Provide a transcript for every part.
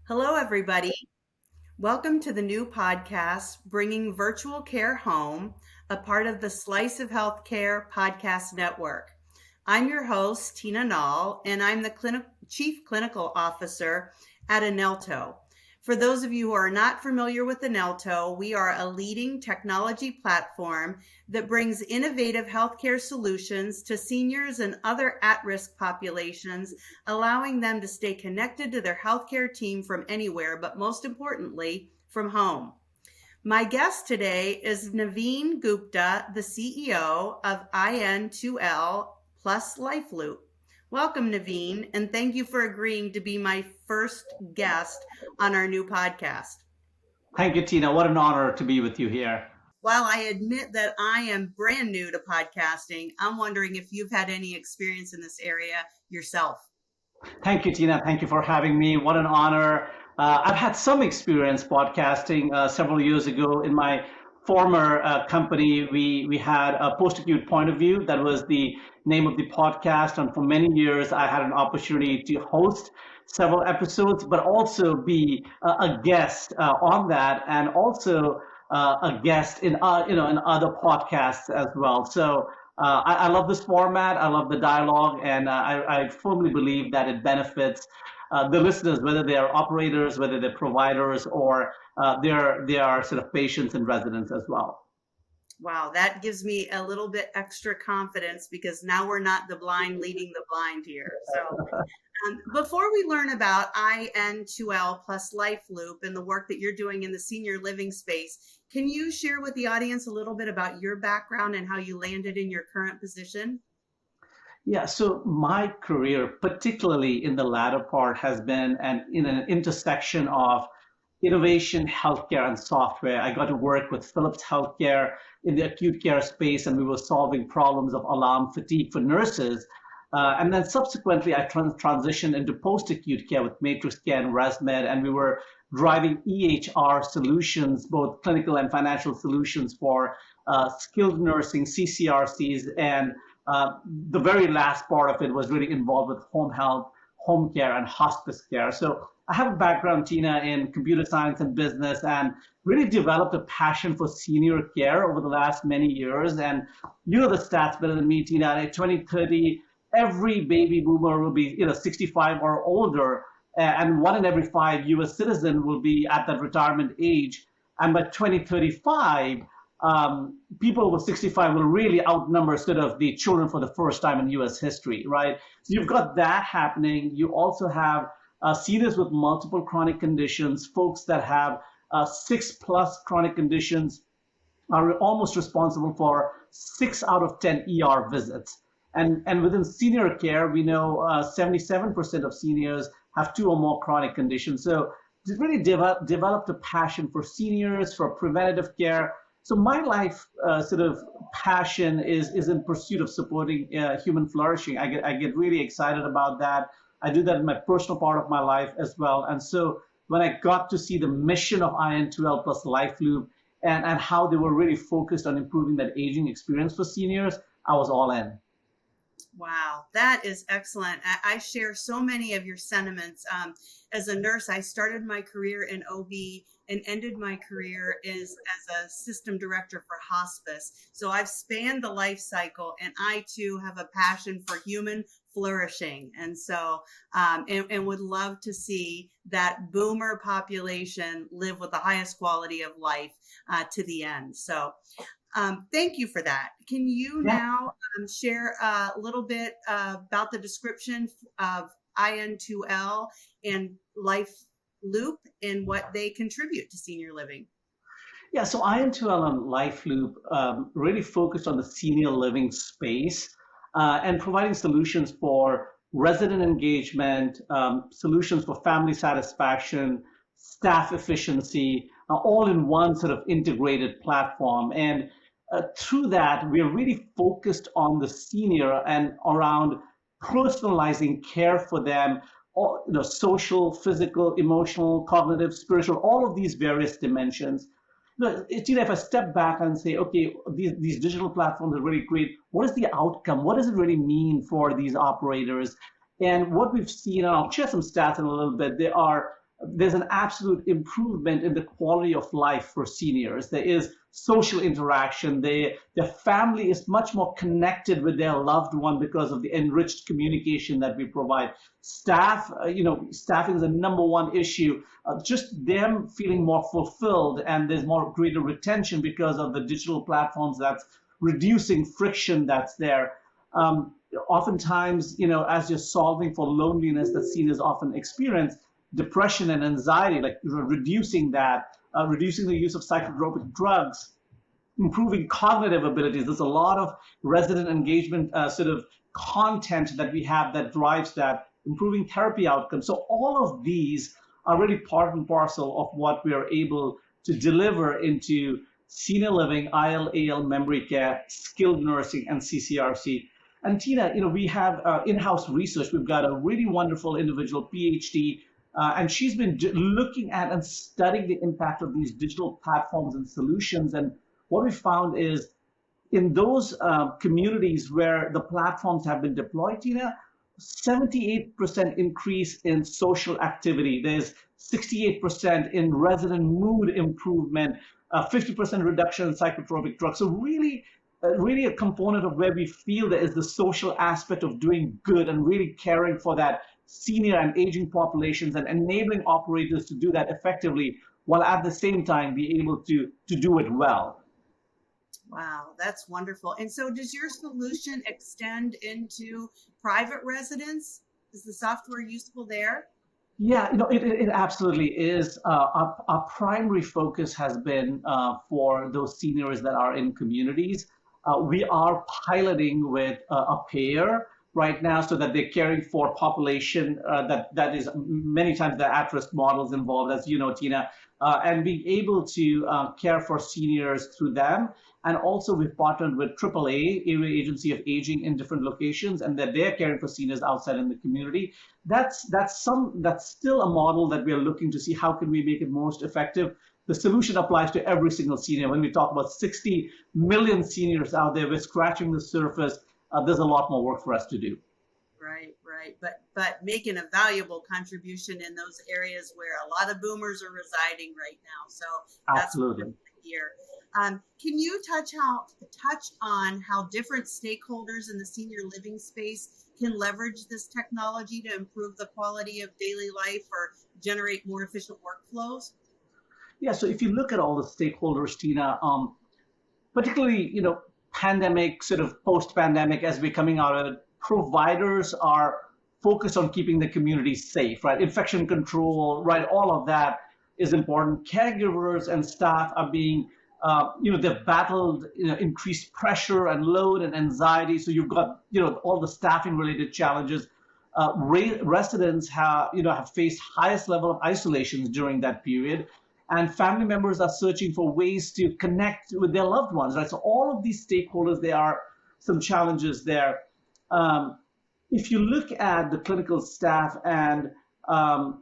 Hello, everybody. Welcome to the new podcast, Bringing Virtual Care Home, a part of the Slice of Healthcare podcast network. I'm your host, Tina Null, and I'm the Chief Clinical Officer at Anelto. For those of you who are not familiar with Anelto, we are a leading technology platform that brings innovative healthcare solutions to seniors and other at-risk populations, allowing them to stay connected to their healthcare team from anywhere, but most importantly, from home. My guest today is Navin Gupta, the CEO of iN2L plus Lifeloop. Welcome, Navin, and thank you for agreeing to be my first guest on our new podcast. Thank you, Tina. What an honor to be with you here. While I admit that I am brand new to podcasting, I'm wondering if you've had any experience in this area yourself. Thank you, Tina. Thank you for having me. What an honor. I've had some experience podcasting several years ago. In my former company, we had a post-acute point of view. That was the name of the podcast. And for many years, I had an opportunity to host several episodes, but also be a guest on that, and also a guest in in other podcasts as well. So I love this format. I love the dialogue, and I firmly believe that it benefits the listeners, whether they are operators, whether they're providers, or they are sort of patients and residents as well. Wow, that gives me a little bit extra confidence because now we're not the blind leading the blind here. So before we learn about iN2L plus Lifeloop and the work that you're doing in the senior living space, can you share with the audience a little bit about your background and how you landed in your current position? Yeah, so my career, particularly in the latter part, has been in an intersection of innovation, healthcare, and software. I got to work with Philips Healthcare in the acute care space, and we were solving problems of alarm fatigue for nurses. And then subsequently, I transitioned into post-acute care with Matrix Care and ResMed, and we were driving EHR solutions, both clinical and financial solutions for skilled nursing, CCRCs, and the very last part of it was really involved with home health, home care, and hospice care. So I have a background, Tina, in computer science and business, and really developed a passion for senior care over the last many years. And you know the stats better than me, Tina. In 2030, every baby boomer will be 65 or older, and 1 in every 5 U.S. citizen will be at that retirement age. And by 2035, people over 65 will really outnumber sort of the children for the first time in U.S. history, right? So you've got that happening. You also have seniors with multiple chronic conditions, folks that have 6+ chronic conditions are almost responsible for 6 out of 10 ER visits. And within senior care, we know 77% of seniors have 2 or more chronic conditions. So it really developed a passion for seniors, for preventative care. So my life sort of passion is in pursuit of supporting human flourishing. I get really excited about that. I do that in my personal part of my life as well. And so when I got to see the mission of iN2L plus Lifeloop and how they were really focused on improving that aging experience for seniors, I was all in. Wow, that is excellent. I share so many of your sentiments. As a nurse, I started my career in OB and ended my career as a system director for hospice. So I've spanned the life cycle, and I too have a passion for human flourishing. And so, and would love to see that boomer population live with the highest quality of life to the end. So thank you for that. Can you Yeah. now share a little bit about the description of iN2L and Lifeloop and what they contribute to senior living? Yeah, so iN2L and Lifeloop really focused on the senior living space and providing solutions for resident engagement, solutions for family satisfaction, staff efficiency, all in one sort of integrated platform. And through that, we're really focused on the senior and around personalizing care for them, all, social, physical, emotional, cognitive, spiritual, all of these various dimensions. If I step back and say, okay, these digital platforms are really great, what is the outcome? What does it really mean for these operators? And what we've seen, and I'll share some stats in a little bit, there are there's an absolute improvement in the quality of life for seniors. There is social interaction. Their family is much more connected with their loved one because of the enriched communication that we provide. Staffing is a number one issue. Just them feeling more fulfilled, and there's more greater retention because of the digital platforms that's reducing friction that's there. Oftentimes, as you're solving for loneliness that seniors often experience, depression and anxiety, like reducing that, reducing the use of psychotropic drugs, improving cognitive abilities. There's a lot of resident engagement sort of content that we have that drives that, improving therapy outcomes. So all of these are really part and parcel of what we are able to deliver into senior living, IL, memory care, skilled nursing, and CCRC. And Tina, we have in-house research. We've got a really wonderful individual, PhD, and she's been looking at and studying the impact of these digital platforms and solutions. And what we found is in those communities where the platforms have been deployed, Tina, 78% increase in social activity. There's 68% in resident mood improvement, 50% reduction in psychotropic drugs. So really a component of where we feel there is the social aspect of doing good and really caring for that senior and aging populations and enabling operators to do that effectively while at the same time be able to do it well. Wow, that's wonderful. And so does your solution extend into private residence? Is the software useful there? Yeah, it absolutely is. Our primary focus has been for those seniors that are in communities. We are piloting with a payer right now so that they're caring for population that is many times the at-risk models involved, as you know, Tina, and being able to care for seniors through them. And also we've partnered with AAA, Area Agency of Aging, in different locations, and that they're caring for seniors outside in the community. That's still a model that we are looking to see how can we make it most effective. The solution applies to every single senior. When we talk about 60 million seniors out there, we're scratching the surface. There's a lot more work for us to do. Right. But making a valuable contribution in those areas where a lot of boomers are residing right now. So that's absolutely here. Can you touch on how different stakeholders in the senior living space can leverage this technology to improve the quality of daily life or generate more efficient workflows? Yeah, so if you look at all the stakeholders, Tina, particularly, pandemic, sort of post-pandemic, as we're coming out of it, providers are focused on keeping the community safe, right? Infection control, right? All of that is important. Caregivers and staff are being, they've battled increased pressure and load and anxiety. So you've got, all the staffing related challenges. Residents have faced highest level of isolations during that period. And family members are searching for ways to connect with their loved ones, right? So all of these stakeholders, there are some challenges there. If you look at the clinical staff and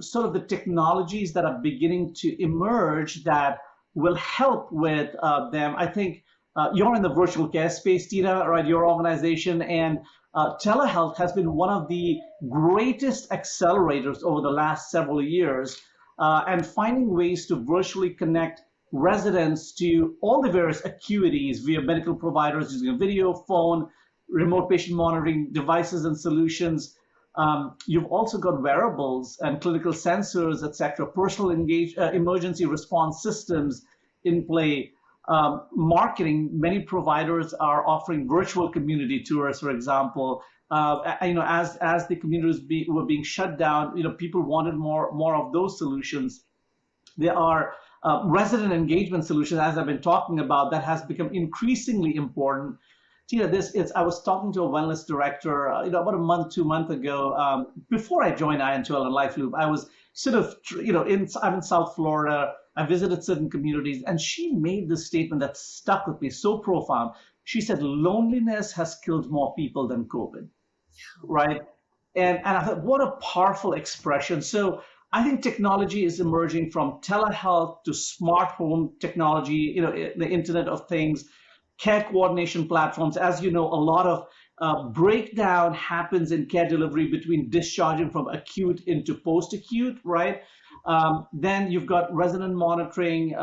sort of the technologies that are beginning to emerge that will help with them, I think you're in the virtual care space, Tina, right? Your organization, and telehealth has been one of the greatest accelerators over the last several years. And finding ways to virtually connect residents to all the various acuities via medical providers using a video, phone, remote patient monitoring devices and solutions. You've also got wearables and clinical sensors, et cetera, personal emergency response systems in play. Marketing, many providers are offering virtual community tours, for example. As the communities were being shut down, people wanted more of those solutions. There are resident engagement solutions, as I've been talking about, that has become increasingly important. Tina, I was talking to a wellness director, about a month, 2 months ago, before I joined iN2L and Lifeloop. I was sort of, I'm in South Florida. I visited certain communities, and she made this statement that stuck with me, so profound. She said, loneliness has killed more people than COVID, right? And I thought, what a powerful expression. So I think technology is emerging from telehealth to smart home technology, the Internet of Things, care coordination platforms. As you know, a lot of breakdown happens in care delivery between discharging from acute into post-acute, right? Then you've got resident monitoring,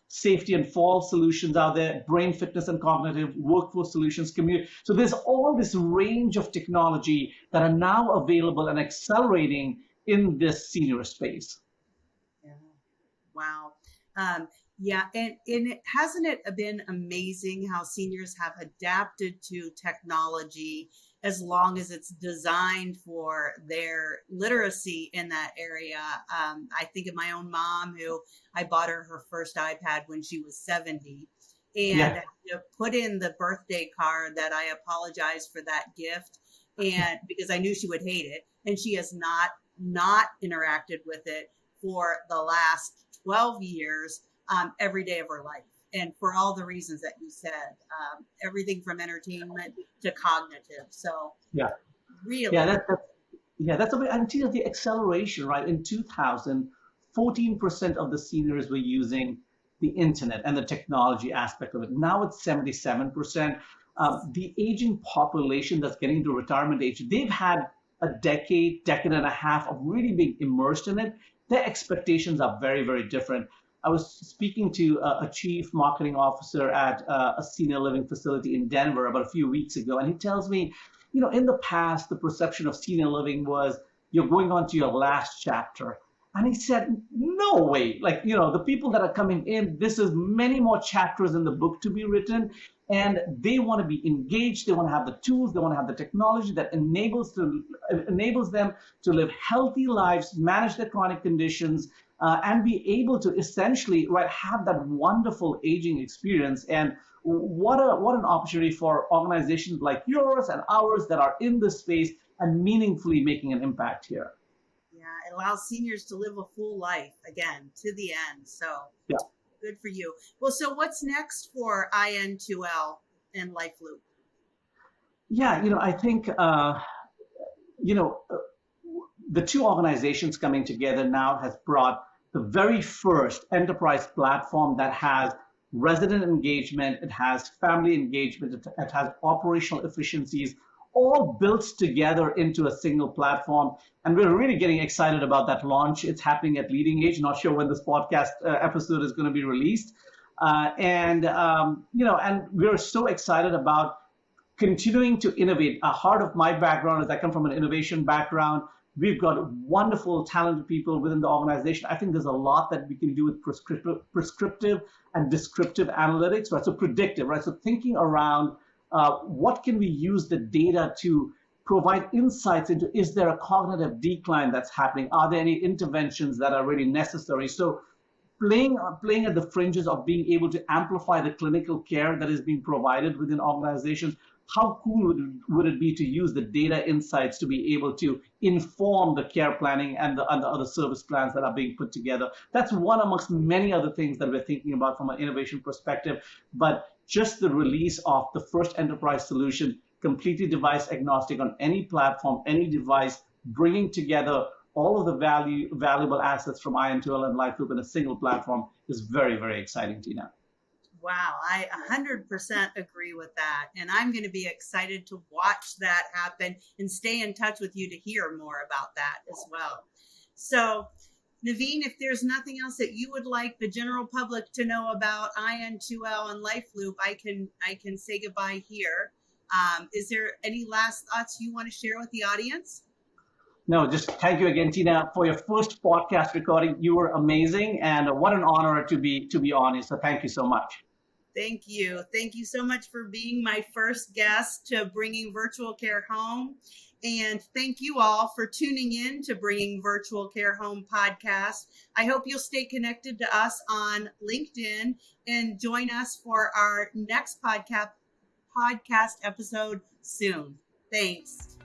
safety and fall solutions out there, brain fitness and cognitive, workforce solutions, community. So there's all this range of technology that are now available and accelerating in this senior space. Yeah. Wow. Yeah, and hasn't it been amazing how seniors have adapted to technology as long as it's designed for their literacy in that area? I think of my own mom, who I bought her first iPad when she was 70, and Yeah. put in the birthday card that I apologized for that gift, and because I knew she would hate it, and she has not interacted with it for the last 12 years, every day of her life. And for all the reasons that you said, everything from entertainment to cognitive. So Yeah. Yeah. really, That's a bit, and the acceleration, right? In 2000, 14% of the seniors were using the internet and the technology aspect of it. Now it's 77%. The aging population that's getting to retirement age, they've had a decade and a half of really being immersed in it. Their expectations are very, very different. I was speaking to a chief marketing officer at a senior living facility in Denver about a few weeks ago, and he tells me, in the past, the perception of senior living was you're going on to your last chapter. And he said, no way. Like, the people that are coming in, this is many more chapters in the book to be written. And they want to be engaged. They want to have the tools. They want to have the technology that enables them to live healthy lives, manage their chronic conditions, and be able to essentially, right, have that wonderful aging experience. And what an opportunity for organizations like yours and ours that are in this space and meaningfully making an impact here. yeah, it allows seniors to live a full life again to the end. So Yeah. good for you. Well, so what's next for iN2L and Lifeloop? Yeah, I think you know, uh, the two organizations coming together now has brought the very first enterprise platform that has resident engagement, it has family engagement, it has operational efficiencies, all built together into a single platform. And we're really getting excited about that launch. It's happening at Leading Age. Not sure when this podcast episode is going to be released. And we're so excited about continuing to innovate. A heart of my background is I come from an innovation background. We've got wonderful, talented people within the organization. I think there's a lot that we can do with prescriptive and descriptive analytics, right? So predictive, right? So thinking around what can we use the data to provide insights into, is there a cognitive decline that's happening? Are there any interventions that are really necessary? So playing at the fringes of being able to amplify the clinical care that is being provided within organizations. How cool would it be to use the data insights to be able to inform the care planning and the other service plans that are being put together? That's one amongst many other things that we're thinking about from an innovation perspective. But just the release of the first enterprise solution, completely device agnostic on any platform, any device, bringing together all of the valuable assets from iN2L and Lifeloop in a single platform is very, very exciting, Tina. Wow, I 100% agree with that. And I'm going to be excited to watch that happen and stay in touch with you to hear more about that as well. So, Navin, if there's nothing else that you would like the general public to know about iN2L and Lifeloop, I can say goodbye here. Is there any last thoughts you want to share with the audience? No, just thank you again, Tina, for your first podcast recording. You were amazing, and what an honor to be on you. So thank you so much. Thank you. Thank you so much for being my first guest to Bringing Virtual Care Home. And thank you all for tuning in to Bringing Virtual Care Home podcast. I hope you'll stay connected to us on LinkedIn and join us for our next podcast episode soon. Thanks.